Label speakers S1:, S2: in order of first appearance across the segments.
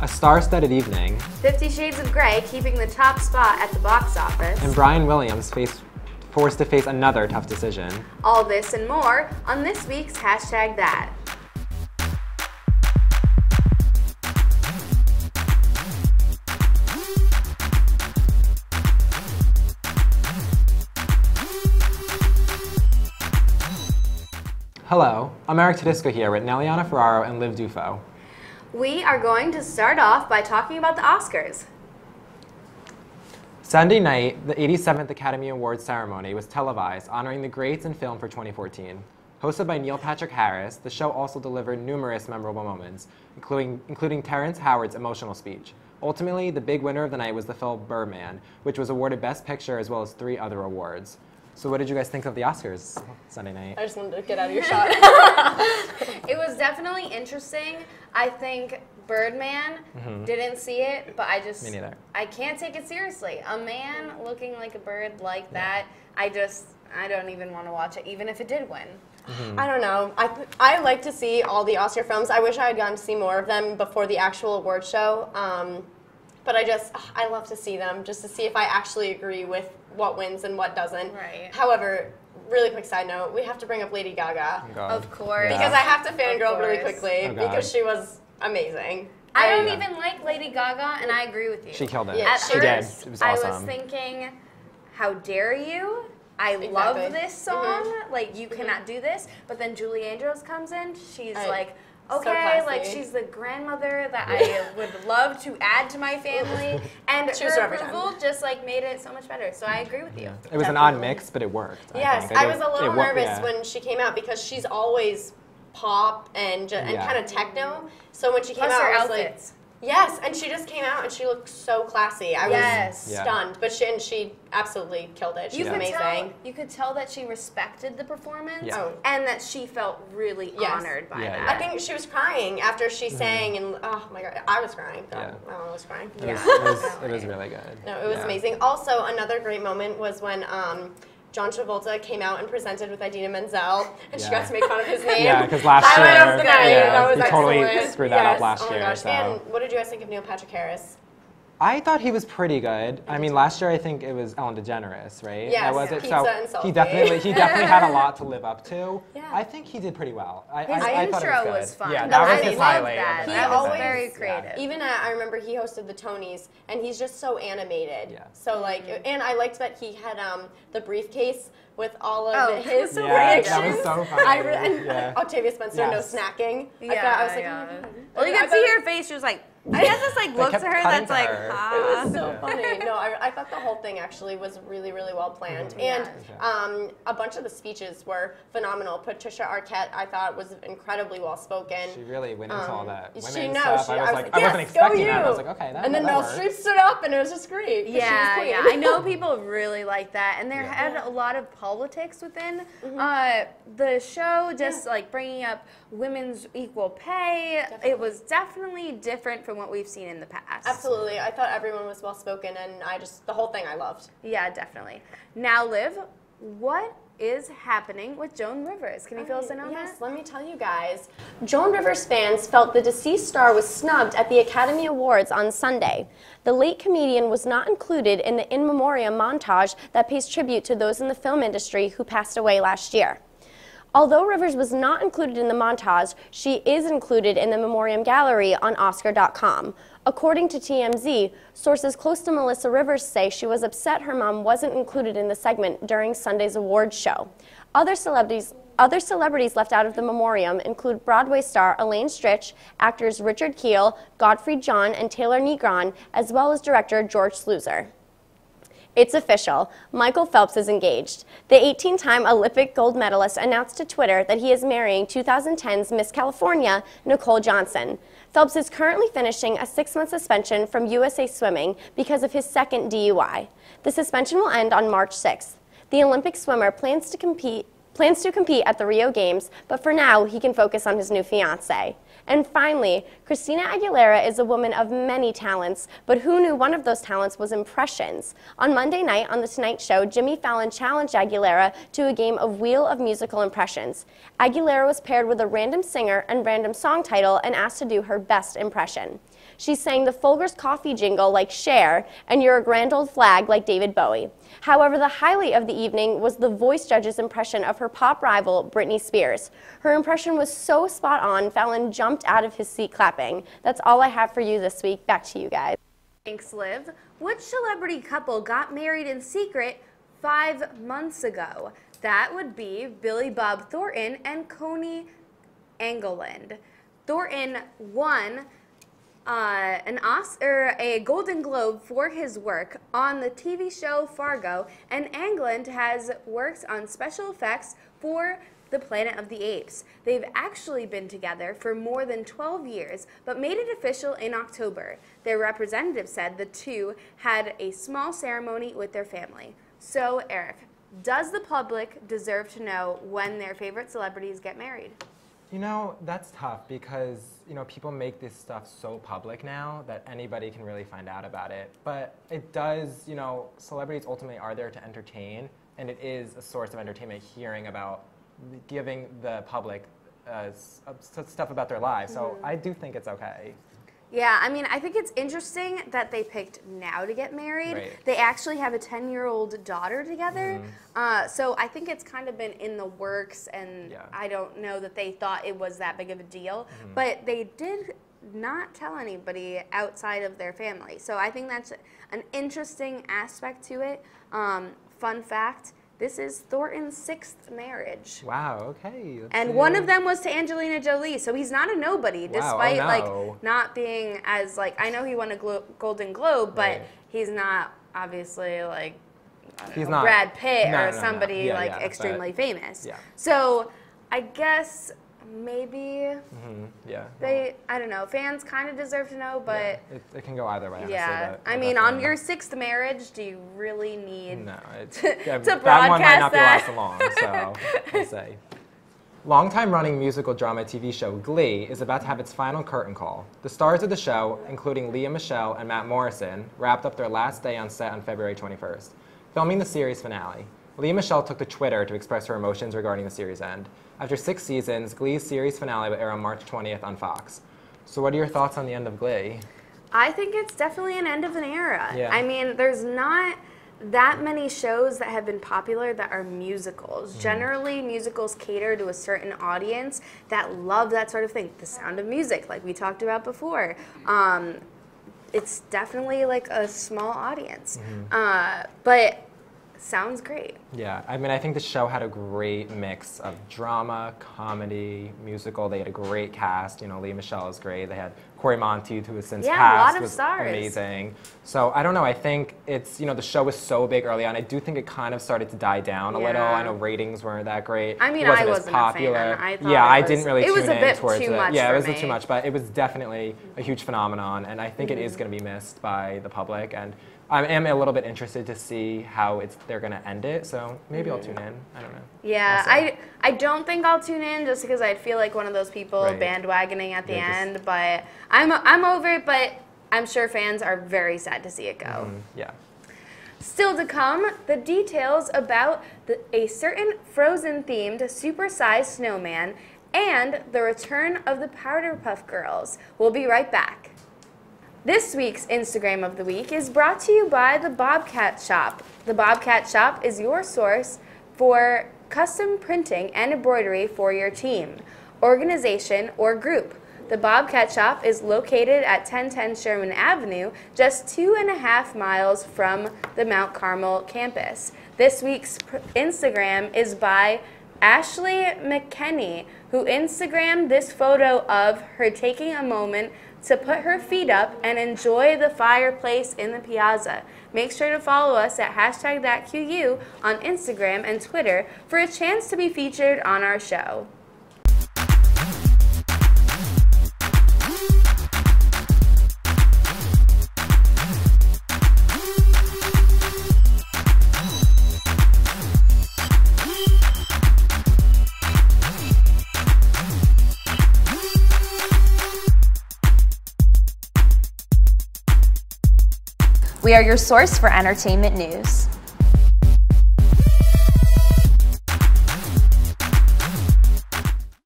S1: A star-studded evening.
S2: 50 Shades of Grey keeping the top spot at the box office.
S1: And Brian Williams forced to face another tough decision.
S2: All this and more on this week's Hashtag That.
S1: Hello, I'm Eric Tedisco here with Nelliana Ferraro and Liv Dufo.
S2: We are going to start off by talking about the Oscars.
S1: Sunday night, the 87th Academy Awards ceremony was televised, honoring the greats in film for 2014. Hosted by Neil Patrick Harris, the show also delivered numerous memorable moments, including Terrence Howard's emotional speech. Ultimately, the big winner of the night was the film Birdman, which was awarded Best Picture as well as 3 other awards. So what did you guys think of the Oscars Sunday night?
S3: I just wanted to get out of your shot.
S2: It was definitely interesting. I think Birdman, didn't see it, but
S1: Me neither.
S2: I can't take it seriously. A man looking like a bird like that, I don't even want to watch it, even if it did win.
S3: I don't know. I like to see all the Oscar films. I wish I had gotten to see more of them before the actual award show. But I love to see them just to see if I actually agree with what wins and what doesn't.
S2: Right.
S3: However, really quick side note, we have to bring up Lady Gaga.
S1: Oh, God.
S2: Of course.
S1: Yeah.
S3: Because I have to fangirl really
S2: course.
S3: quickly
S1: Oh, God.
S3: because she was amazing.
S2: I don't even like Lady Gaga, and I agree with you.
S1: She killed it.
S3: Yeah,
S2: At
S1: she did.
S2: first,
S1: It was
S2: I
S1: awesome.
S2: was thinking, how dare you? I love
S3: Exactly.
S2: this song. Like, you cannot do this. But then Julie Andrews comes in. She's like,
S3: so
S2: okay, like
S3: classy.
S2: she's the grandmother that I would love to add to my family. And
S3: Choose
S2: her
S3: her every time.
S2: approval just like made it so much better. So I agree with you.
S1: It was an odd mix, but it worked.
S3: Yes,
S1: think.
S3: I was a little
S1: It worked,
S3: nervous
S1: yeah.
S3: when she came out because she's always pop and
S1: Yeah.
S3: kind of techno. So when she came
S2: Plus
S3: out,
S2: her
S3: I was
S2: outfits.
S3: like, yes, and she just came out and she looked so classy. I
S2: Yes.
S3: was
S1: Yeah.
S3: stunned, but she absolutely killed it. She's amazing.
S2: You could tell that she respected the performance
S1: Yeah.
S3: Oh.
S2: and that she felt really
S3: Yes.
S2: honored by
S1: Yeah,
S2: that.
S3: I think she was crying after she sang, and oh my god, I was crying. God,
S1: Yeah.
S3: I was crying.
S1: It was really good.
S3: No, it was
S1: Yeah.
S3: amazing. Also, another great moment was when John Travolta came out and presented with Idina Menzel, and she
S1: Yeah.
S3: got to make fun of his name.
S1: Yeah, because last
S3: Highlight
S1: year,
S3: of the night.
S1: yeah,
S3: That was
S1: he totally
S3: excellent.
S1: screwed that up
S3: Yes.
S1: last
S3: Oh my
S1: year.
S3: gosh.
S1: So.
S3: And what did you guys think of Neil Patrick Harris?
S1: I thought he was pretty good. I mean, last year I think it was Ellen DeGeneres, right?
S3: Yes,
S1: That was it.
S3: Pizza
S1: So
S3: and Salty.
S1: he definitely had a lot to live up to.
S3: Yeah.
S1: I think he did pretty well. I
S2: His
S1: thought
S2: intro
S1: it was,
S2: was
S1: good.
S2: fun.
S1: Yeah,
S3: No,
S1: that was
S3: I
S1: his
S3: loved
S1: highlight.
S2: that.
S1: Of the
S3: He
S2: That
S1: night.
S2: was
S3: always-
S2: very
S1: Yeah.
S2: creative.
S3: Even I remember he hosted the Tonys, and he's just so animated.
S1: Yeah.
S3: So like, and I liked that he had the briefcase with all of
S2: Oh,
S3: his
S2: so
S1: Yeah,
S3: predictions.
S1: that was so funny.
S3: And
S1: Yeah.
S3: Octavia Spencer,
S1: Yes.
S3: no snacking.
S2: Yeah,
S3: I was like,
S2: yeah.
S3: oh my God.
S2: Well, you
S3: I
S2: can see
S3: thought-
S2: her face. She was like, I guess this like looks
S1: kept
S2: at her
S1: cutting
S2: that's
S1: to
S2: like,
S1: her.
S2: ah.
S3: So funny. No, I thought the whole thing actually was really, really well planned. And a bunch of the speeches were phenomenal. Patricia Arquette, I thought, was incredibly well spoken.
S1: She really went into all that women
S3: She knows.
S1: stuff. I was
S3: I
S1: like,
S3: was
S1: I wasn't
S3: yes,
S1: expecting
S3: go
S1: that.
S3: you.
S1: I was like, okay, that
S3: And then
S1: that
S3: Meryl
S1: worked.
S3: Streep stood up, and it was just great. 'cause she was
S2: Yeah,
S3: queen.
S2: yeah. I know people really like that, and there had a lot of politics within the show, just like bringing up women's equal pay. It was definitely different from what we've seen in the past.
S3: Absolutely. I thought everyone was well spoken, and the whole thing I loved.
S2: Yeah, definitely. Now, Liv, what is happening with Joan Rivers? Can you fill us in on
S3: Yes,
S2: that?
S3: let me tell you guys. Joan Rivers fans felt the deceased star was snubbed at the Academy Awards on Sunday. The late comedian was not included in the in memoriam montage that pays tribute to those in the film industry who passed away last year. Although Rivers was not included in the montage, she is included in the memoriam gallery on Oscar.com. According to TMZ, sources close to Melissa Rivers say she was upset her mom wasn't included in the segment during Sunday's awards show. Other celebrities left out of the memoriam include Broadway star Elaine Stritch, actors Richard Kiel, Godfrey John, and Taylor Negron, as well as director George Sluizer. It's official. Michael Phelps is engaged. The 18-time Olympic gold medalist announced to Twitter that he is marrying 2010's Miss California, Nicole Johnson. Phelps is currently finishing a 6-month suspension from USA Swimming because of his second DUI. The suspension will end on March 6th. The Olympic swimmer plans to compete at the Rio Games, but for now, he can focus on his new fiancée. And finally, Christina Aguilera is a woman of many talents, but who knew one of those talents was impressions? On Monday night on The Tonight Show, Jimmy Fallon challenged Aguilera to a game of Wheel of Musical Impressions. Aguilera was paired with a random singer and random song title and asked to do her best impression. She sang the Folgers coffee jingle like Cher and You're a Grand Old Flag like David Bowie. However, the highlight of the evening was the Voice judge's impression of her pop rival, Britney Spears. Her impression was so spot on, Fallon jumped out of his seat clapping. That's all I have for you this week. Back to you guys.
S2: Thanks, Liv. Which celebrity couple got married in secret 5 months ago? That would be Billy Bob Thornton and Coney Englund. Thornton won a Golden Globe for his work on the TV show Fargo, and Englund has worked on special effects for the Planet of the Apes. They've actually been together for more than 12 years, but made it official in October. Their representative said the two had a small ceremony with their family. So, Eric, does the public deserve to know when their favorite celebrities get married?
S1: You know, that's tough because, you know, people make this stuff so public now that anybody can really find out about it. But it does, you know, celebrities ultimately are there to entertain, and it is a source of entertainment hearing about giving the public stuff about their lives. So I do think it's okay.
S2: Yeah, I mean, I think it's interesting that they picked now to get married.
S1: Right.
S2: They actually have a 10-year-old daughter together. So I think it's kind of been in the works, and I don't know that they thought it was that big of a deal. But they did not tell anybody outside of their family. So I think that's an interesting aspect to it. Fun fact. This is Thornton's 6th marriage.
S1: Wow, okay.
S2: And one of them was to Angelina Jolie, so he's not a nobody, despite like not being as like, I know he won a Golden Globe, but he's not obviously like Brad Pitt or somebody extremely famous. So I guess maybe I don't know, fans kind of deserve to know, but
S1: it can go either way.
S2: Yeah, I mean, on your 6th marriage, do you really need to broadcast
S1: that one might not be last long, so we'll say. Longtime running musical drama TV show Glee is about to have its final curtain call. The stars of the show, including Lea Michele and Matt Morrison, wrapped up their last day on set on February 21st, filming the series finale. Lea Michele took to Twitter to express her emotions regarding the series end. After 6 seasons, Glee's series finale will air on March 20th on Fox. So what are your thoughts on the end of Glee?
S2: I think it's definitely an end of an era.
S1: Yeah.
S2: I mean, there's not that many shows that have been popular that are musicals. Generally, musicals cater to a certain audience that love that sort of thing. The Sound of Music, like we talked about before. It's definitely like a small audience. But sounds great.
S1: Yeah, I mean, I think the show had a great mix of drama, comedy, musical. They had a great cast. You know, Lea Michele is great. They had Corey Monteith, who has since passed,
S2: a lot of stars.
S1: Amazing. So I don't know. I think it's, you know, the show was so big early on. I do think it kind of started to die down a little. I know ratings weren't that great.
S2: I mean,
S1: it wasn't
S2: I wasn't
S1: as popular.
S2: a fan. I thought
S1: I didn't really tune in towards it.
S2: It was a bit too much.
S1: Yeah,
S2: for
S1: it was
S2: me.
S1: too much, but it was definitely a huge phenomenon, and I think it is going to be missed by the public. And I am a little bit interested to see how they're going to end it, so maybe I'll tune in. I don't know.
S2: Yeah, I don't think I'll tune in just because I'd feel like one of those people bandwagoning at the end, but I'm over it, but I'm sure fans are very sad to see it go.
S1: Yeah.
S2: Still to come, the details about a certain Frozen-themed supersized snowman and the return of the Powderpuff Girls. We'll be right back. This week's Instagram of the Week is brought to you by the Bobcat Shop. The Bobcat Shop is your source for custom printing and embroidery for your team, organization, or group. The Bobcat Shop is located at 1010 Sherman Avenue, just 2.5 miles from the Mount Carmel campus. This week's Instagram is by Ashley McKenney, who Instagrammed this photo of her taking a moment to put her feet up and enjoy the fireplace in the piazza. Make sure to follow us at #thatQU on Instagram and Twitter for a chance to be featured on our show.
S4: We are your source for entertainment news.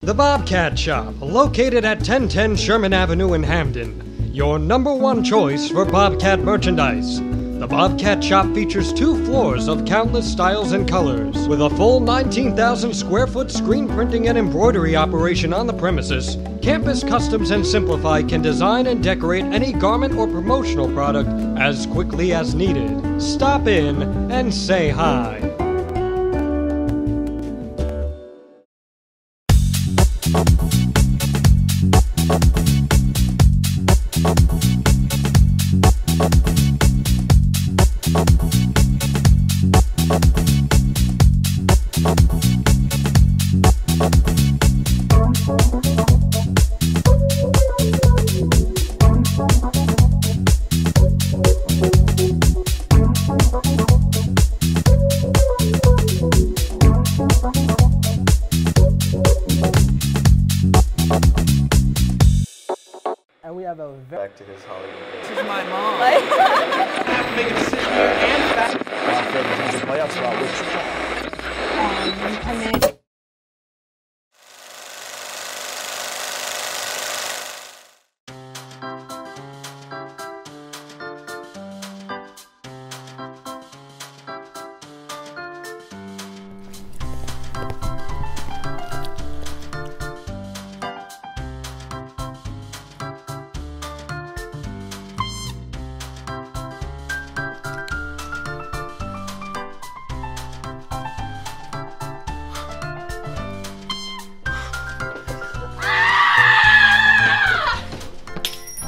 S5: The Bobcat Shop, located at 1010 Sherman Avenue in Hamden. your #1 choice for Bobcat merchandise. The Bobcat shop features 2 floors of countless styles and colors. With a full 19,000 square foot screen printing and embroidery operation on the premises, Campus Customs and Simplify can design and decorate any garment or promotional product as quickly as needed. Stop in and say hi.
S6: And we have a
S7: Back to his Hollywood days.
S6: This is my mom.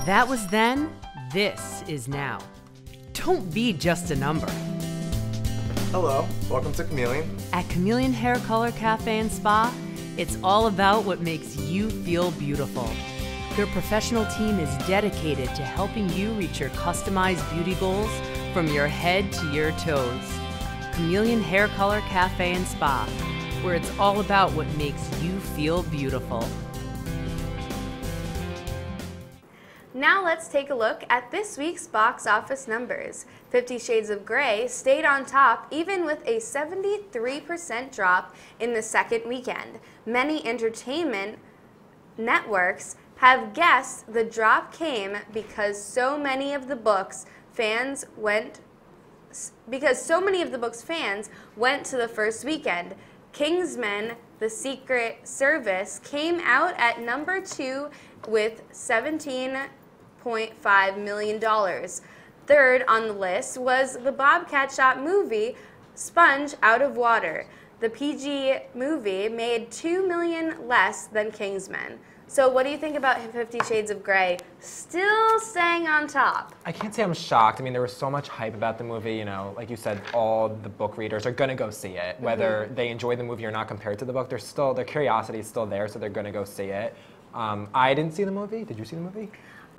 S8: That was then, this is now. Don't be just a number.
S7: Hello, welcome to Chameleon.
S8: At Chameleon Hair Color Cafe and Spa, it's all about what makes you feel beautiful. Their professional team is dedicated to helping you reach your customized beauty goals from your head to your toes. Chameleon Hair Color Cafe and Spa, where it's all about what makes you feel beautiful.
S2: Now let's take a look at this week's box office numbers. 50 Shades of Grey stayed on top even with a 73% drop in the second weekend. Many entertainment networks have guessed the drop came because so many of the book's fans went to the first weekend. Kingsman: The Secret Service came out at #2 with $17.5 million. Third on the list was the Bobcat Shop movie, Sponge Out of Water. The PG movie made $2 million less than Kingsman. So what do you think about 50 Shades of Grey still staying on top?
S1: I can't say I'm shocked. I mean, there was so much hype about the movie. You know, like you said, all the book readers are gonna go see it, whether they enjoy the movie or not. Compared to the book, their curiosity is still there, so they're gonna go see it. I didn't see the movie. Did you see the movie?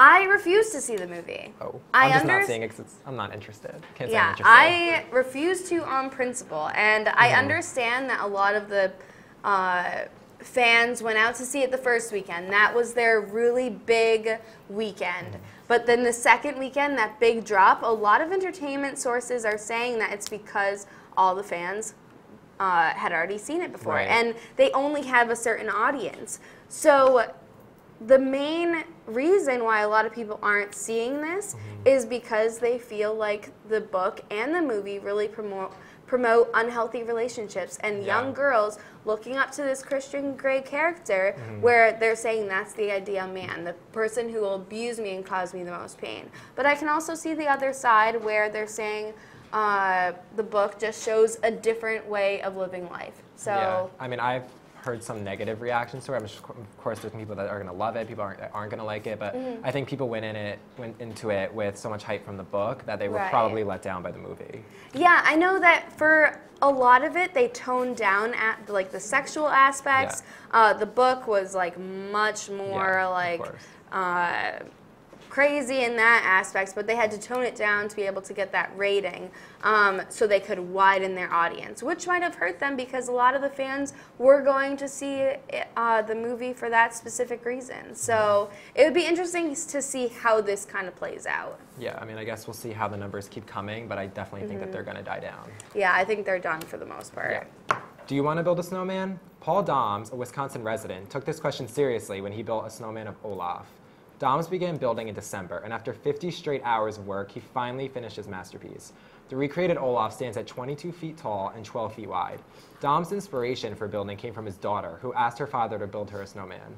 S2: I refuse to see the movie.
S1: Oh, I'm just not seeing it because I'm not interested. Can't say I'm interested.
S2: I refuse to on principle, and I understand that a lot of the fans went out to see it the first weekend. That was their really big weekend. But then the second weekend, that big drop, a lot of entertainment sources are saying that it's because all the fans had already seen it before, and they only have a certain audience. So the main reason why a lot of people aren't seeing this is because they feel like the book and the movie really promote unhealthy relationships and young girls looking up to this Christian Grey character where they're saying that's the ideal man, the person who will abuse me and cause me the most pain. But I can also see the other side where they're saying the book just shows a different way of living life. So
S1: yeah. I mean, I've heard some negative reactions to it. Of course, there's people that are going to love it, people aren't going to like it, but I think people went into it with so much hype from the book that they were probably let down by the movie.
S2: Yeah, I know that for a lot of it, they toned down at like the sexual aspects. The book was like much more crazy in that aspect, but they had to tone it down to be able to get that rating so they could widen their audience, which might have hurt them because a lot of the fans were going to see the movie for that specific reason. So it would be interesting to see how this kind of plays out.
S1: Yeah, I mean, I guess we'll see how the numbers keep coming, but I definitely think that they're going to die down.
S2: Yeah, I think they're done for the most part.
S1: Yeah. Do you want to build a snowman? Paul Doms, a Wisconsin resident, took this question seriously when he built a snowman of Olaf. Doms began building in December, and after 50 straight hours of work, he finally finished his masterpiece. The recreated Olaf stands at 22 feet tall and 12 feet wide. Dom's inspiration for building came from his daughter, who asked her father to build her a snowman.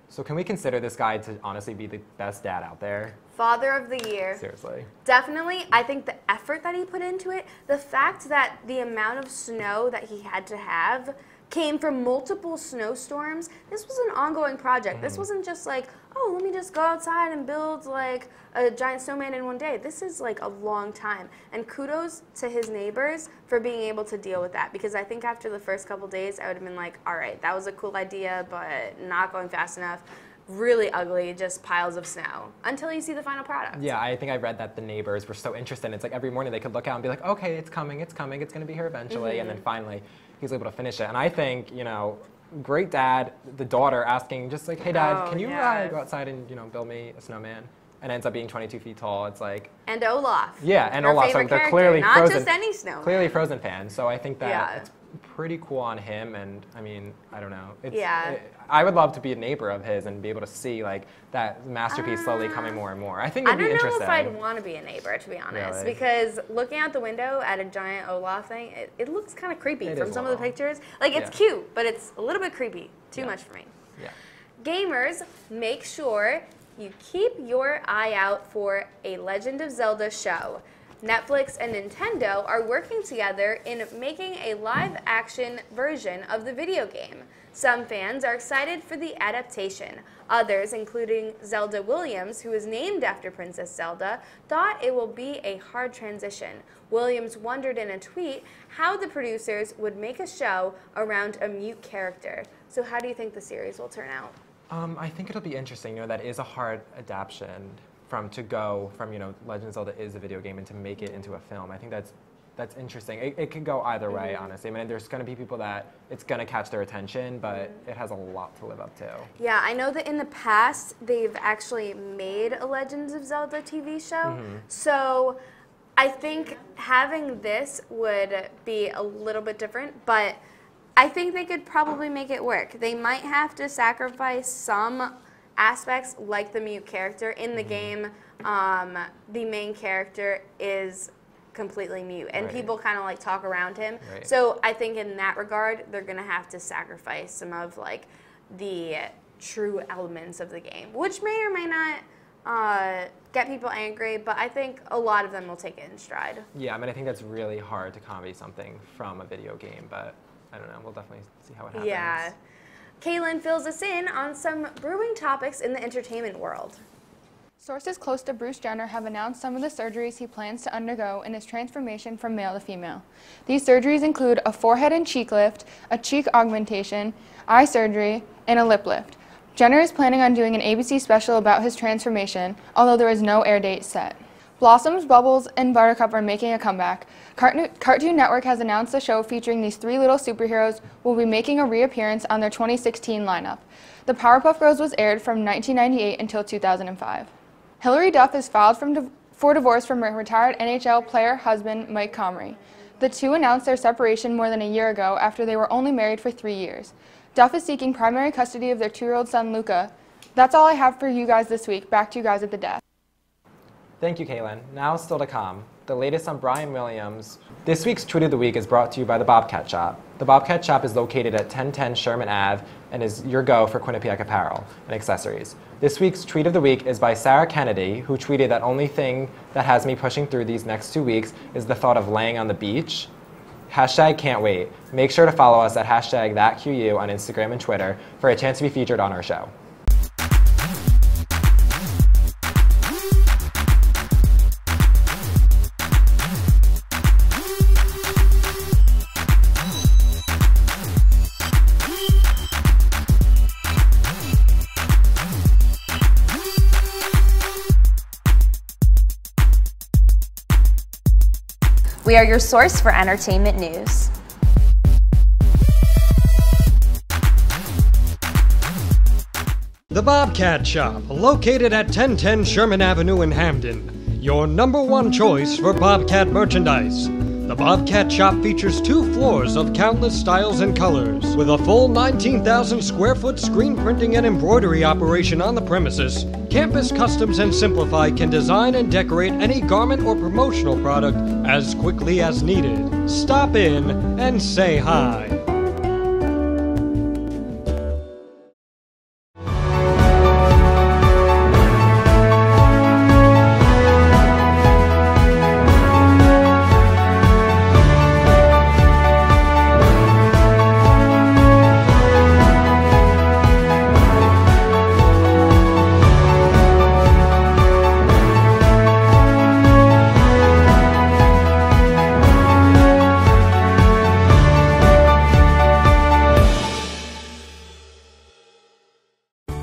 S1: So can we consider this guy to honestly be the best dad out there?
S2: Father of the year.
S1: Seriously.
S2: Definitely. I think the effort that he put into it, the fact that the amount of snow that he had to have came from multiple snowstorms. This was an ongoing project. This wasn't just like, oh, let me just go outside and build like a giant snowman in one day. This is like a long time. And kudos to his neighbors for being able to deal with that, because I think after the first couple days, I would have been like, all right, that was a cool idea, but not going fast enough. Really ugly, just piles of snow, until you see the final product.
S1: Yeah, I think I read that the neighbors were so interested. It's like every morning they could look out and be like, okay, it's coming, it's coming, it's gonna be here eventually. And then finally, he's able to finish it. And I think, you know, great dad, the daughter asking just like, hey dad, can you go outside and, you know, build me a snowman? And ends up being 22 feet tall. It's like...
S2: And Olaf.
S1: Yeah, and
S2: Her
S1: Olaf. So
S2: favorite
S1: they're
S2: character,
S1: clearly
S2: not
S1: Frozen.
S2: just any snowman.
S1: Clearly Frozen fans. So I think that
S2: Yeah.
S1: it's pretty cool on him. And I mean, I don't know.
S2: Yeah.
S1: I would love to be a neighbor of his and be able to see like that masterpiece slowly coming more and more. I think
S2: I
S1: it'd be
S2: don't know
S1: interesting.
S2: if I'd want to be a neighbor, to be honest,
S1: Really?
S2: because looking out the window at a giant Olaf thing, it looks kind of creepy
S1: It
S2: from
S1: is a
S2: some of the
S1: little.
S2: pictures. Like, it's
S1: Yeah.
S2: cute, but it's a little bit creepy. Too much for me.
S1: Yeah.
S2: Gamers, make sure you keep your eye out for a Legend of Zelda show. Netflix and Nintendo are working together in making a live-action version of the video game. Some fans are excited for the adaptation. Others, including Zelda Williams, who is named after Princess Zelda, thought it will be a hard transition. Williams wondered in a tweet how the producers would make a show around a mute character. So how do you think the series will turn out?
S1: I think it'll be interesting. You know, that is a hard adaptation to go from, you know, Legend of Zelda is a video game and to make it into a film. I think that's interesting. It could go either way, honestly. I mean, there's going to be people that it's going to catch their attention, but it has a lot to live up to.
S2: Yeah, I know that in the past they've actually made a Legends of Zelda TV show. So I think having this would be a little bit different, but I think they could probably make it work. They might have to sacrifice some aspects like the mute character. In the game, the main character is completely mute, and people kind of like talk around him. So I think in that regard, they're gonna have to sacrifice some of like the true elements of the game, which may or may not get people angry, but I think a lot of them will take it in stride.
S1: Yeah, I mean, I think that's really hard to copy something from a video game, but I don't know. We'll definitely see how it happens.
S2: Yeah. Kaylin fills us in on some brewing topics in the entertainment world.
S6: Sources close to Bruce Jenner have announced some of the surgeries he plans to undergo in his transformation from male to female. These surgeries include a forehead and cheek lift, a cheek augmentation, eye surgery, and a lip lift. Jenner is planning on doing an ABC special about his transformation, although there is no air date set. Blossoms, Bubbles, and Buttercup are making a comeback. Cartoon Network has announced the show featuring these three little superheroes will be making a reappearance on their 2016 lineup. The Powerpuff Girls was aired from 1998 until 2005. Hilary Duff is filed for divorce from her retired NHL player husband, Mike Comrie. The two announced their separation more than a year ago after they were only married for 3 years. Duff is seeking primary custody of their 2-year-old son, Luca. That's all I have for you guys this week. Back to you guys at the desk.
S1: Thank you, Kaylin. Now still to come, the latest on Brian Williams. This week's Tweet of the Week is brought to you by the Bobcat Shop. The Bobcat Shop is located at 1010 Sherman Ave and is your go for Quinnipiac apparel and accessories. This week's Tweet of the Week is by Sarah Kennedy, who tweeted that only thing that has me pushing through these next 2 weeks is the thought of laying on the beach. Hashtag can't wait. Make sure to follow us at hashtag ThatQU on Instagram and Twitter for a chance to be featured on our show.
S4: We are your source for entertainment news.
S5: The Bobcat Shop, located at 1010 Sherman Avenue in Hamden. Your #1 choice for Bobcat merchandise. The Bobcat Shop features 2 floors of countless styles and colors. With a full 19,000 square foot screen printing and embroidery operation on the premises, Campus Customs and Simplify can design and decorate any garment or promotional product as quickly as needed. Stop in and say hi.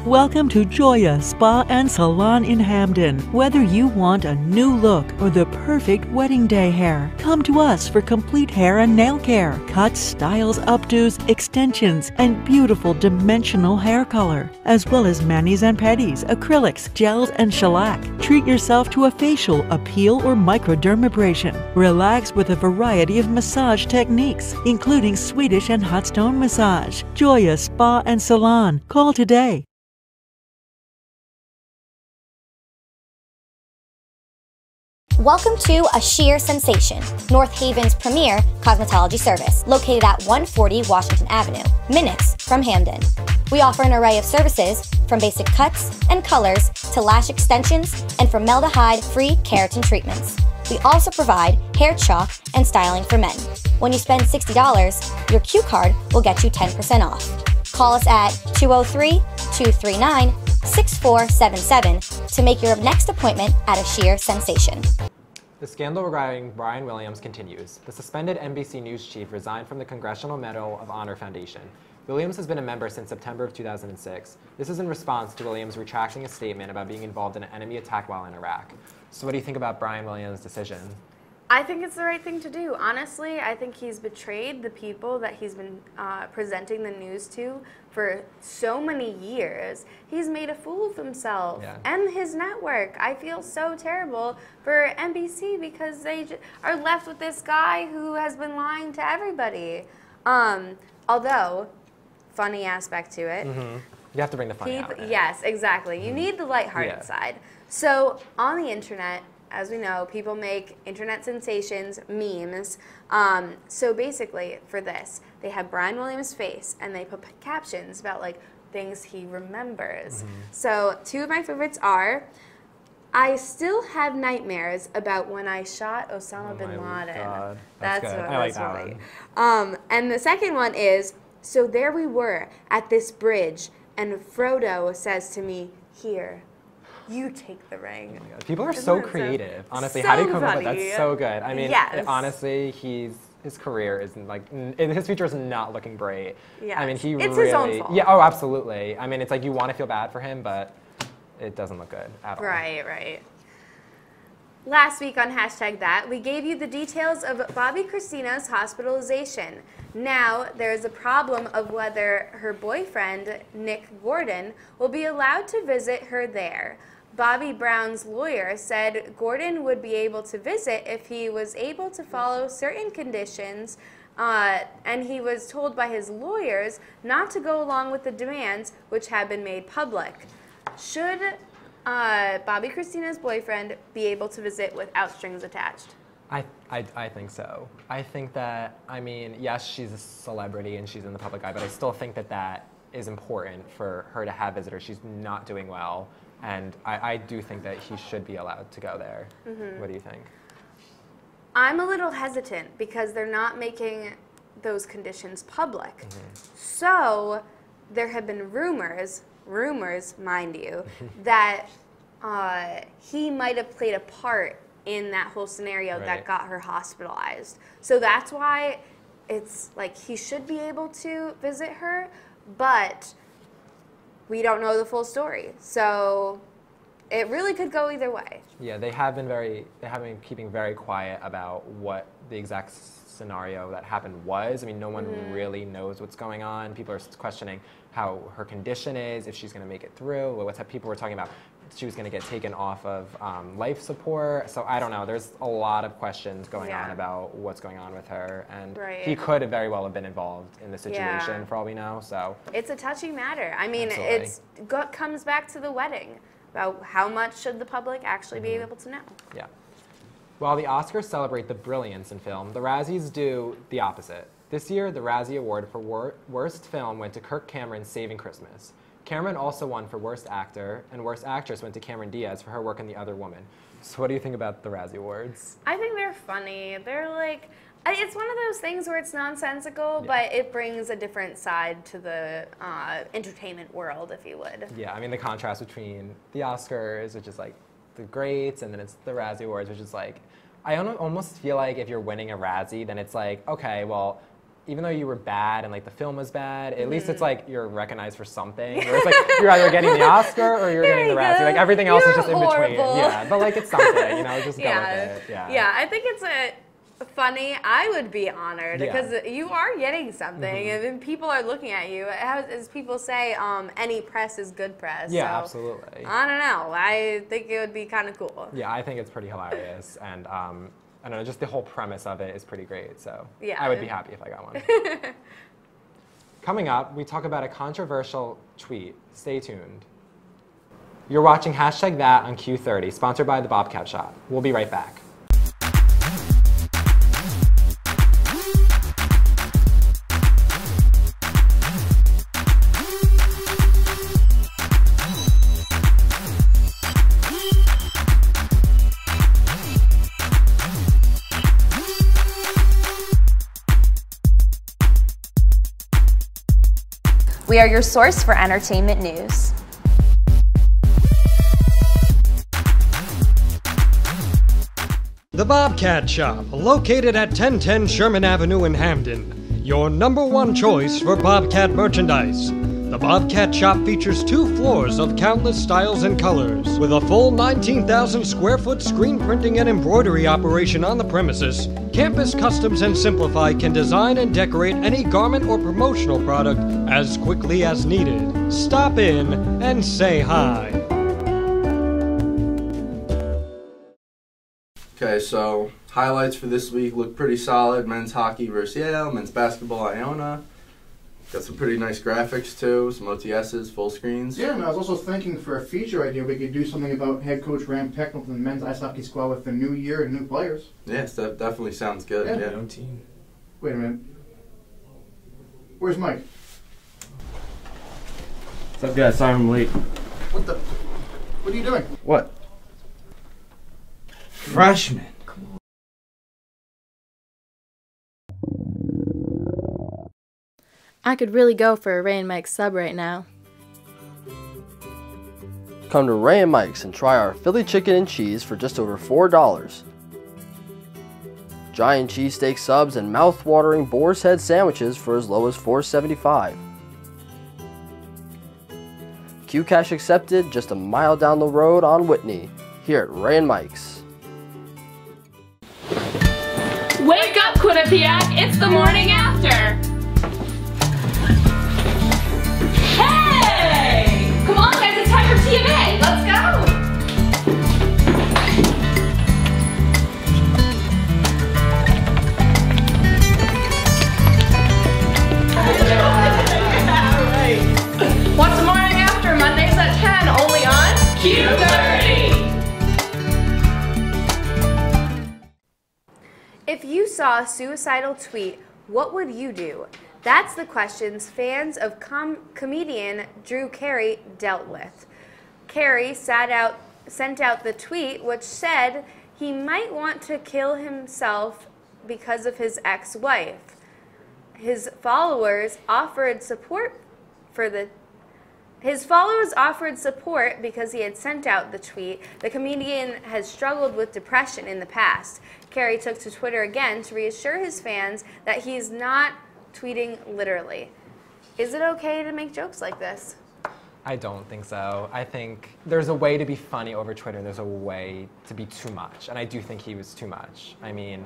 S9: Welcome to Joya Spa and Salon in Hamden. Whether you want a new look or the perfect wedding day hair, come to us for complete hair and nail care, cuts, styles, updos, extensions, and beautiful dimensional hair color, as well as manis and pedis, acrylics, gels, and shellac. Treat yourself to a facial, a peel, or microdermabrasion. Relax with a variety of massage techniques, including Swedish and hot stone massage. Joya Spa and Salon. Call today.
S10: Welcome to A Sheer Sensation, North Haven's premier cosmetology service, located at 140 Washington Avenue, minutes from Hamden. We offer an array of services, from basic cuts and colors to lash extensions and formaldehyde-free keratin treatments. We also provide hair chalk and styling for men. When you spend $60, your Q card will get you 10% off. Call us at 203-239-6477 to make your next appointment at A Sheer Sensation.
S1: The scandal regarding Brian Williams continues. The suspended NBC News chief resigned from the Congressional Medal of Honor Foundation. Williams has been a member since September of 2006. This is in response to Williams retracting a statement about being involved in an enemy attack while in Iraq. So what do you think about Brian Williams' decision?
S2: I think it's the right thing to do. Honestly, I think he's betrayed the people that he's been presenting the news to for so many years. He's made a fool of himself and his network. I feel so terrible for NBC because they are left with this guy who has been lying to everybody. Although, funny aspect to it.
S1: You have to bring the funny out.
S2: Yes, exactly. You need the lighthearted side. So on the internet, as we know, people make internet sensations, memes. So basically, for this, they have Brian Williams' face, and they put captions about like things he remembers. So 2 of my favorites are, "I still have nightmares about when I shot Osama bin Laden."
S1: God.
S2: That's
S1: good.
S2: what
S1: I like
S2: was
S1: that
S2: really.
S1: one.
S2: And the second one is, "So there we were at this bridge, and Frodo says to me, 'Here, you take the ring.'"
S1: Oh, people are so creative. Honestly,
S2: so
S1: how do you come up with that?
S2: funny.
S1: That's so good. I mean,
S2: Yes.
S1: honestly, his career is his future is not looking great.
S2: Yes.
S1: I mean, he
S2: It's
S1: really,
S2: his own fault.
S1: Yeah, oh, absolutely. I mean, it's like you want to feel bad for him, but it doesn't look good at all.
S2: Right. Last week on #that, we gave you the details of Bobbi Kristina's hospitalization. Now, there is a problem of whether her boyfriend, Nick Gordon, will be allowed to visit her there. Bobby Brown's lawyer said Gordon would be able to visit if he was able to follow certain conditions, and he was told by his lawyers not to go along with the demands which have been made public. Should Bobbi Kristina's boyfriend be able to visit without strings attached?
S1: I think so. I think that, I mean, yes, she's a celebrity and she's in the public eye, but I still think that that is important for her to have visitors. She's not doing well, and I do think that he should be allowed to go there. What do you think?
S2: I'm a little hesitant because they're not making those conditions public. So there have been rumors, mind you, that he might have played a part in that whole scenario that got her hospitalized. So that's why it's like he should be able to visit her, but we don't know the full story. So it really could go either way.
S1: Yeah, they have been keeping very quiet about what the exact scenario that happened was. I mean, no one really knows what's going on. People are questioning how her condition is, if she's going to make it through. People were talking about she was going to get taken off of life support. So I don't know. There's a lot of questions going on about what's going on with her, and he could have very well have been involved in the situation for all we know. So
S2: it's a touchy matter. I mean, it comes back to the wedding about how much should the public actually be able to know.
S1: Yeah. While the Oscars celebrate the brilliance in film, the Razzies do the opposite. This year, the Razzie Award for Worst Film went to Kirk Cameron's Saving Christmas. Cameron also won for Worst Actor, and Worst Actress went to Cameron Diaz for her work in The Other Woman. So what do you think about the Razzie Awards?
S2: I think they're funny. They're like, it's one of those things where it's nonsensical, but it brings a different side to the entertainment world, if you would.
S1: Yeah, I mean, the contrast between the Oscars, which is like the greats, and then it's the Razzie Awards, which is like, I almost feel like if you're winning a Razzie, then it's like, okay, well, even though you were bad and like the film was bad, at least it's like you're recognized for something. Where it's like you're either getting the Oscar or you're getting the Razzie. Like everything else is just in between. Yeah, but like it's something, you know, just go with it. Yeah,
S2: I think it's funny. I would be honored because you are getting something, and then people are looking at you. As people say, any press is good press.
S1: Yeah,
S2: so,
S1: absolutely.
S2: I don't know. I think it would be kind of cool.
S1: Yeah, I think it's pretty hilarious, and I don't know, just the whole premise of it is pretty great. So
S2: yeah.
S1: I would be happy if I got one. Coming up, we talk about a controversial tweet. Stay tuned. You're watching #that on Q30, sponsored by the Bobcat Shop. We'll be right back.
S4: We are your source for entertainment news.
S5: The Bobcat Shop, located at 1010 Sherman Avenue in Hamden. Your #1 choice for Bobcat merchandise. The Bobcat Shop features 2 floors of countless styles and colors. With a full 19,000 square foot screen printing and embroidery operation on the premises, Campus Customs and Simplify can design and decorate any garment or promotional product as quickly as needed. Stop in and say hi.
S7: Okay, so highlights for this week look pretty solid. Men's hockey versus Yale, men's basketball Iona. Got some pretty nice graphics too, some OTSs, full screens.
S11: Yeah, and I was also thinking for a feature idea, we could do something about head coach Rand Pecknold and the men's ice hockey squad with the new year and new players.
S7: Yes, that definitely sounds good. Yeah.
S11: New team. Wait a minute. Where's Mike?
S12: What's up, guys? Sorry I'm late.
S11: What are you doing?
S12: What? Freshman.
S13: I could really go for a Ray and Mike's sub right now.
S14: Come to Ray and Mike's and try our Philly chicken and cheese for just over $4. Giant cheesesteak subs and mouth-watering boar's head sandwiches for as low as $4.75. Qcash accepted just a mile down the road on Whitney, here at Ray and Mike's.
S15: Wake up, Quinnipiac! It's the morning after! Hey! Come on, guys, it's time for TMA! Let's go! What's the morning after? Mondays at 10, only on Q30!
S2: If you saw a suicidal tweet, what would you do? That's the questions fans of comedian Drew Carey dealt with. Carey sent out the tweet which said he might want to kill himself because of his ex-wife. His followers offered support because he had sent out the tweet. The comedian has struggled with depression in the past. Carey took to Twitter again to reassure his fans that he's not tweeting literally. Is it okay to make jokes like this?
S1: I don't think so. I think there's a way to be funny over Twitter and there's a way to be too much. And I do think he was too much. I mean,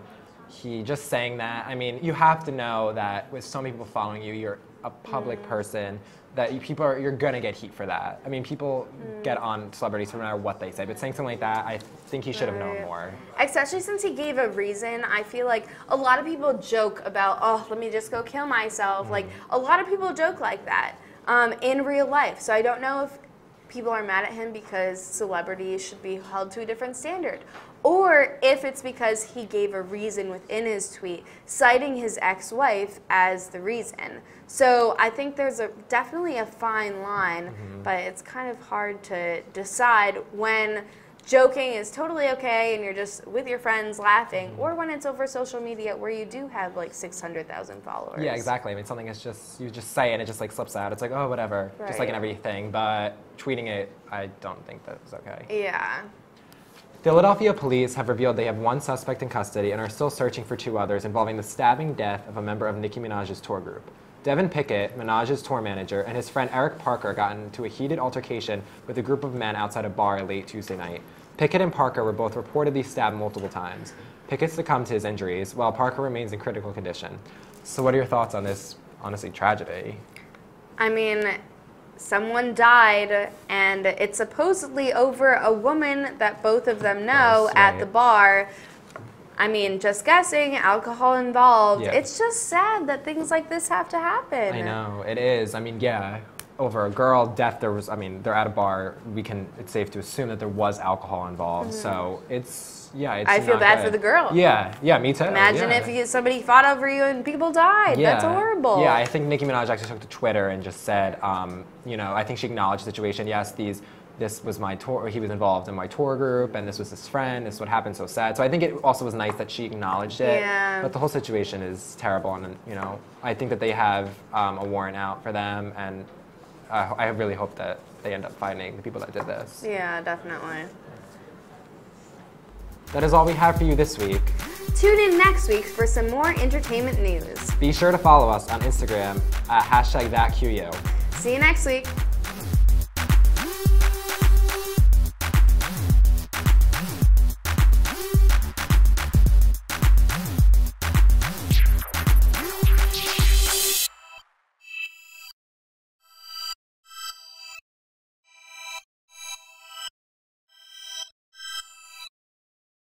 S1: he just saying that, I mean, you have to know that with so many people following you, a public person, that you're gonna get heat for that. I mean, people get on celebrities no matter what they say, but saying something like that, I think he should have known more.
S2: Especially since he gave a reason. I feel like a lot of people joke about, oh, let me just go kill myself. Like, a lot of people joke like that in real life. So I don't know if people are mad at him because celebrities should be held to a different standard, or if it's because he gave a reason within his tweet, citing his ex-wife as the reason. So I think there's definitely a fine line, but it's kind of hard to decide when joking is totally okay and you're just with your friends laughing, or when it's over social media where you do have like 600,000 followers.
S1: Yeah, exactly. I mean, something is just, you just say it and it just like slips out. It's like, oh, whatever, just like in everything. But tweeting it, I don't think that's okay.
S2: Yeah.
S1: Philadelphia police have revealed they have one suspect in custody and are still searching for 2 others involving the stabbing death of a member of Nicki Minaj's tour group. Devin Pickett, Minaj's tour manager, and his friend Eric Parker got into a heated altercation with a group of men outside a bar late Tuesday night. Pickett and Parker were both reportedly stabbed multiple times. Pickett succumbed to his injuries, while Parker remains in critical condition. So what are your thoughts on this, honestly, tragedy?
S2: I mean, someone died, and it's supposedly over a woman that both of them know at the bar. I mean, just guessing, alcohol involved.
S1: Yeah.
S2: It's just sad that things like this have to happen.
S1: I know, it is. I mean, yeah, over a girl death, there was, I mean, they're at a bar, it's safe to assume that there was alcohol involved. So it's, yeah, it's
S2: I feel
S1: not
S2: bad
S1: good.
S2: for the girl.
S1: Yeah, me too.
S2: Imagine if somebody fought over you and people died. That's horrible.
S1: Yeah, I think Nicki Minaj actually took to Twitter and just said, you know, I think she acknowledged the situation. Yes, this was my tour, he was involved in my tour group, and this was his friend, this is what happened, so sad. So I think it also was nice that she acknowledged it, but the whole situation is terrible, and you know, I think that they have a warrant out for them, and I really hope that they end up finding the people that did this.
S2: Yeah, definitely.
S1: That is all we have for you this week.
S2: Tune in next week for some more entertainment news.
S1: Be sure to follow us on Instagram at #ThatQU.
S2: See you next week.